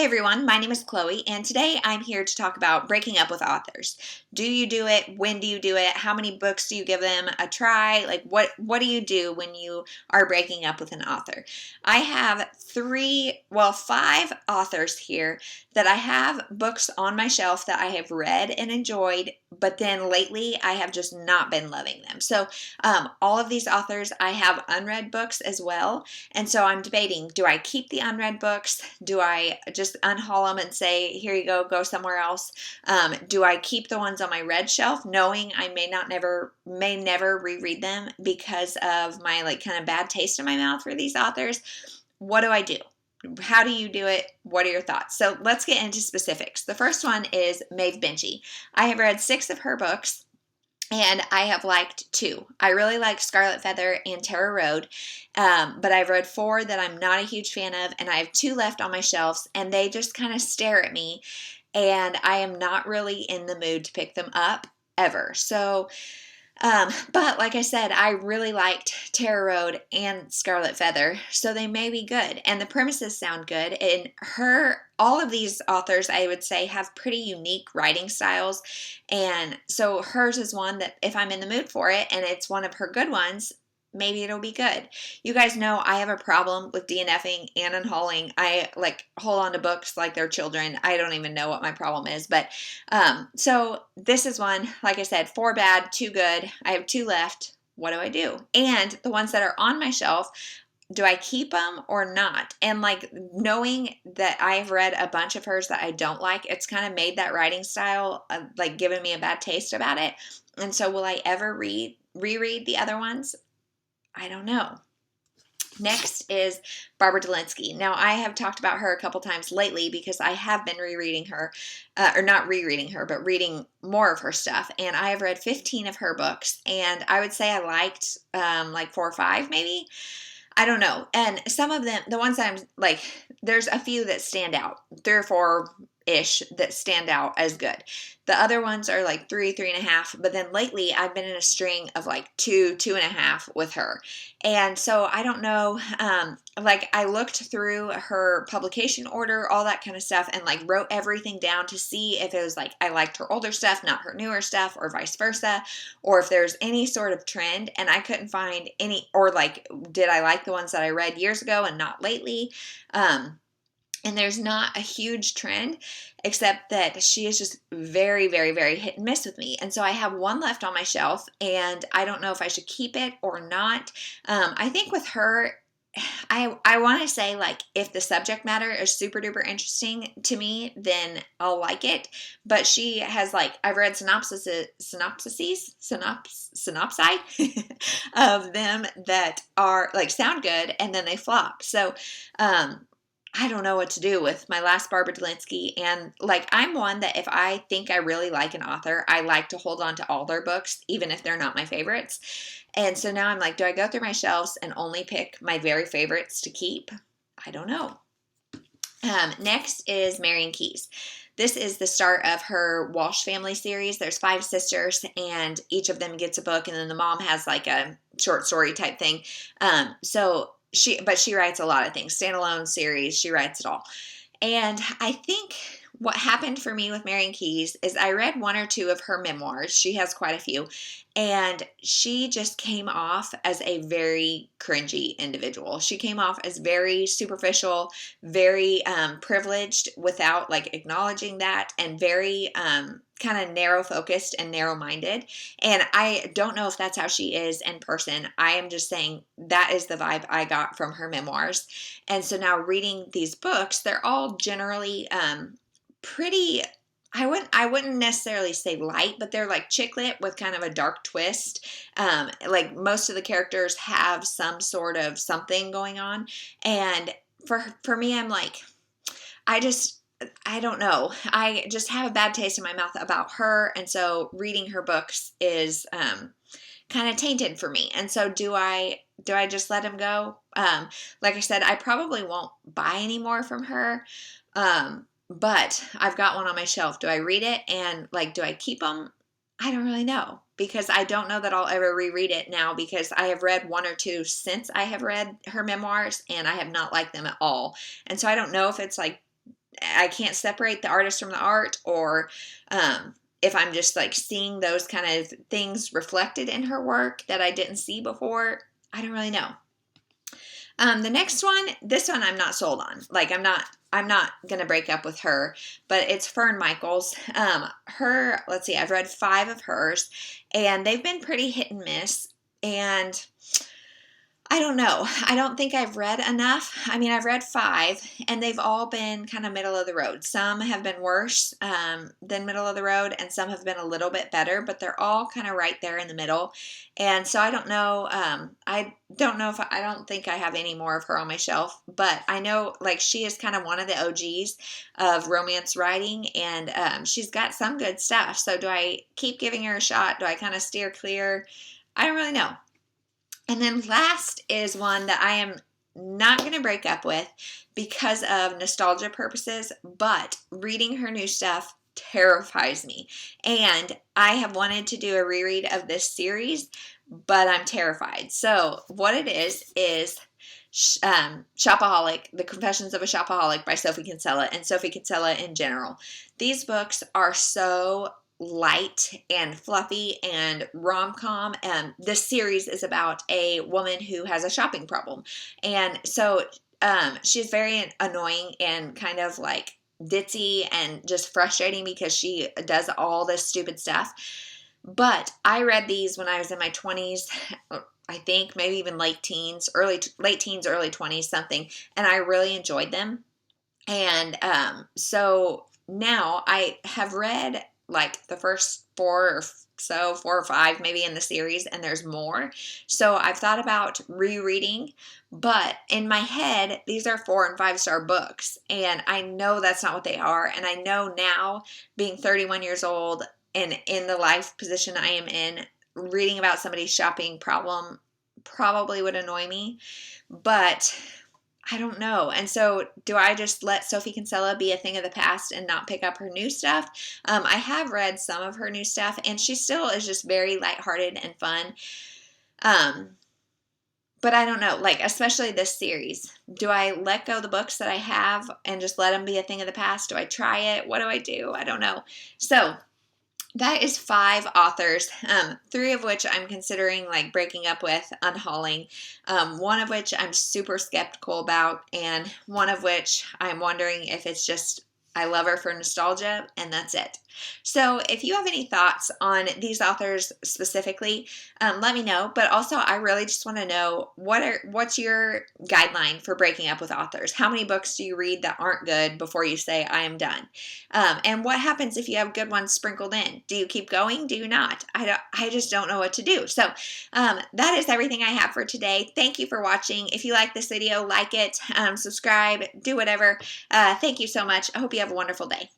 Hey everyone, my name is Chloe, and today I'm here to talk about breaking up with authors. Do you do it? When do you do it? How many books do you give them a try? Like what do you do when you are breaking up with an author? I have five authors here that I have books on my shelf that I have read and enjoyed, but then lately I have just not been loving them. So all of these authors, I have unread books as well, and so I'm debating, do I keep the unread books? Do I just unhaul them and say, here you go somewhere else? Do I keep the ones on my red shelf, knowing I may never reread them because of my kind of bad taste in my mouth for these authors? What do I do? How do you do it? What are your thoughts? So let's get into specifics. The first one is Maeve Binji. I have read 6 of her books, and I have liked 2. I really like Scarlet Feather and Terror Road, but I've read 4 that I'm not a huge fan of, and I have 2 left on my shelves, and they just kind of stare at me, and I am not really in the mood to pick them up ever. So, but like I said, I really liked Terror Road and Scarlet Feather, so they may be good, and the premises sound good. And all of these authors, I would say, have pretty unique writing styles, and so hers is one that if I'm in the mood for it, and it's one of her good ones, maybe it'll be good. You guys know I have a problem with DNFing and unhauling. I hold on to books like they're children. I don't even know what my problem is, but so this is one, like I said, 4 bad, 2 good. I have 2 left. What do I do? And the ones that are on my shelf, do I keep them or not? And knowing that I've read a bunch of hers that I don't like, it's kind of made that writing style giving me a bad taste about it. And so will I ever reread the other ones? I don't know. Next is Barbara Dolinski. Now, I have talked about her a couple times lately because I have been rereading her, or not rereading her, but reading more of her stuff. And I have read 15 of her books, and I would say I liked 4 or 5 maybe. I don't know. And some of them, the ones I'm there's a few that stand out, 3 or 4-ish that stand out as good. The other ones are 3, 3.5, but then lately I've been in a string of 2, 2.5 with her. And so I don't know, I looked through her publication order, all that kind of stuff, and wrote everything down to see if it was I liked her older stuff, not her newer stuff, or vice versa, or if there's any sort of trend, and I couldn't find any, or did I like the ones that I read years ago and not lately? And there's not a huge trend, except that she is just very, very, very hit and miss with me. And so I have 1 left on my shelf, and I don't know if I should keep it or not. I think with her, I want to say if the subject matter is super duper interesting to me, then I'll like it. But she has I've read synopsi of them that are sound good, and then they flop. So, I don't know what to do with my last Barbara Dolinski, and I'm one that if I think I really like an author, I like to hold on to all their books, even if they're not my favorites. And so now I'm do I go through my shelves and only pick my very favorites to keep? I don't know. Next is Marion Keys. This is the start of her Walsh family series. There's 5 sisters, and each of them gets a book, and then the mom has a short story type thing. But she writes a lot of things, standalone series, she writes it all. And I think what happened for me with Marion Keys is I read 1 or 2 of her memoirs. She has quite a few. And she just came off as a very cringy individual. She came off as very superficial, very privileged without acknowledging that, and very kind of narrow-focused and narrow-minded. And I don't know if that's how she is in person. I am just saying that is the vibe I got from her memoirs. And so now reading these books, they're all generally pretty, I wouldn't necessarily say light, but they're chick lit with kind of a dark twist. Most of the characters have some sort of something going on. And for me, I'm I don't know. I just have a bad taste in my mouth about her, and so reading her books is kind of tainted for me. And so do I just let him go? Like I said, I probably won't buy any more from her, but I've got 1 on my shelf. Do I read it, and do I keep them? I don't really know, because I don't know that I'll ever reread it now, because I have read 1 or 2 since I have read her memoirs, and I have not liked them at all. And so I don't know if it's I can't separate the artist from the art, or if I'm just like seeing those kind of things reflected in her work that I didn't see before. I don't really know. The next one, this one I'm not sold on. Like I'm not gonna break up with her, but it's Fern Michaels. Let's see, I've read 5 of hers, and they've been pretty hit and miss. And I don't know. I don't think I've read enough. I mean, I've read 5, and they've all been kind of middle of the road. Some have been worse than middle of the road, and some have been a little bit better, but they're all kind of right there in the middle. And so I don't know. I don't think I have any more of her on my shelf, but I know like she is kind of one of the OGs of romance writing, and she's got some good stuff. So do I keep giving her a shot? Do I kind of steer clear? I don't really know. And then last is one that I am not going to break up with because of nostalgia purposes, but reading her new stuff terrifies me. And I have wanted to do a reread of this series, but I'm terrified. So what it is Shopaholic, The Confessions of a Shopaholic by Sophie Kinsella, and Sophie Kinsella in general. These books are so light and fluffy and rom-com. This series is about a woman who has a shopping problem, and so she's very annoying and kind of like ditzy and just frustrating because she does all this stupid stuff. But I read these when I was in my 20s, I think maybe even late teens, early 20s, something, and I really enjoyed them. And so now I have read like the first 4 or 5 maybe in the series, and there's more. So I've thought about rereading, but in my head, these are 4 and 5-star books, and I know that's not what they are. And I know now, being 31 years old and in the life position I am in, reading about somebody's shopping problem probably would annoy me, but I don't know. And so do I just let Sophie Kinsella be a thing of the past and not pick up her new stuff? I have read some of her new stuff, and she still is just very lighthearted and fun. But I don't know, like, especially this series. Do I let go the books that I have and just let them be a thing of the past? Do I try it? What do I do? I don't know. So that is 5 authors, 3 of which I'm considering like breaking up with, unhauling, 1 of which I'm super skeptical about, and 1 of which I'm wondering if it's just I love her for nostalgia, and that's it. So if you have any thoughts on these authors specifically, let me know. But also, I really just want to know what's your guideline for breaking up with authors? How many books do you read that aren't good before you say I am done? And what happens if you have good ones sprinkled in? Do you keep going? Do you not? I just don't know what to do. So that is everything I have for today. Thank you for watching. If you like this video, like it, subscribe, do whatever. Thank you so much. I hope you have a wonderful day.